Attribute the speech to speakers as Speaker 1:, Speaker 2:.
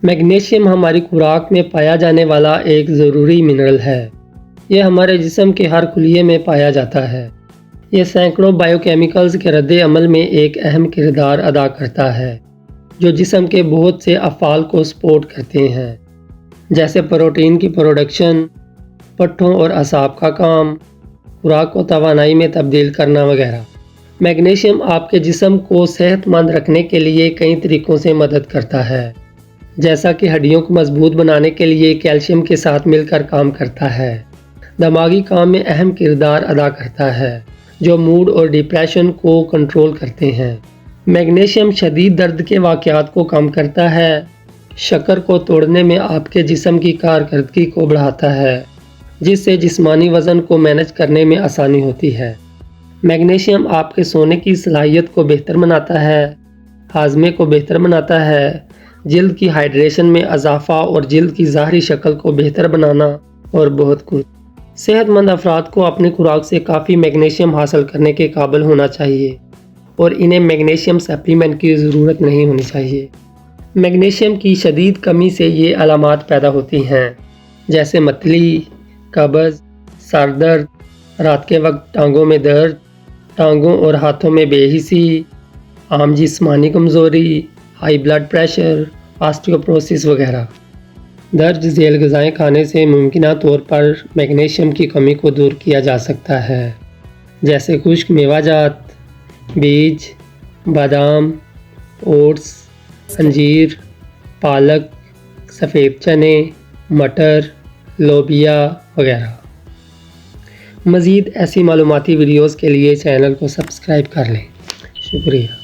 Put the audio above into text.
Speaker 1: Magnesium ہماری خوراک میں پایا جانے والا ایک ضروری منرل ہے۔ یہ ہمارے جسم کے ہر خلیے میں پایا جاتا ہے۔ یہ سینکڑوں بائیو کیمیکلز کے رد عمل میں ایک اہم کردار ادا کرتا ہے، جو جسم کے بہت سے افعال کو سپورٹ کرتے ہیں، جیسے پروٹین کی پروڈکشن، پٹھوں اور اعصاب کا کام، خوراک کو توانائی میں تبدیل کرنا وغیرہ۔ میگنیشیم آپ کے جسم کو صحت مند رکھنے کے لیے کئی طریقوں سے مدد کرتا ہے، جیسا کہ ہڈیوں کو مضبوط بنانے کے لیے کیلشیم کے ساتھ مل کر کام کرتا ہے، دماغی کام میں اہم کردار ادا کرتا ہے، جو موڈ اور ڈپریشن کو کنٹرول کرتے ہیں۔ میگنیشیم شدید درد کے واقعات کو کم کرتا ہے، شکر کو توڑنے میں آپ کے جسم کی کارکردگی کو بڑھاتا ہے، جس سے جسمانی وزن کو مینج کرنے میں آسانی ہوتی ہے۔ میگنیشیم آپ کے سونے کی صلاحیت کو بہتر بناتا ہے، ہاضمے کو بہتر بناتا ہے، جلد کی ہائیڈریشن میں اضافہ اور جلد کی ظاہری شکل کو بہتر بنانا اور بہت کچھ۔ صحت مند افراد کو اپنی خوراک سے کافی میگنیشیم حاصل کرنے کے قابل ہونا چاہیے اور انہیں میگنیشیم سپلیمنٹ کی ضرورت نہیں ہونی چاہیے۔ میگنیشیم کی شدید کمی سے یہ علامات پیدا ہوتی ہیں، جیسے متلی، قبض، سر درد، رات کے وقت ٹانگوں میں درد، ٹانگوں اور ہاتھوں میں بے حسی، عام جسمانی کمزوری، ہائی بلڈ پریشر، آسٹیوپروسس وغیرہ۔ درج ذیل غذائیں کھانے سے ممکنہ طور پر میگنیشیم کی کمی کو دور کیا جا سکتا ہے، جیسے خشک میوہ جات، بیج، بادام، اوٹس، انجیر، پالک، سفید چنے، مٹر، لوبیا وغیرہ۔ مزید ایسی معلوماتی ویڈیوز کے لیے چینل کو سبسکرائب کر لیں۔ شکریہ۔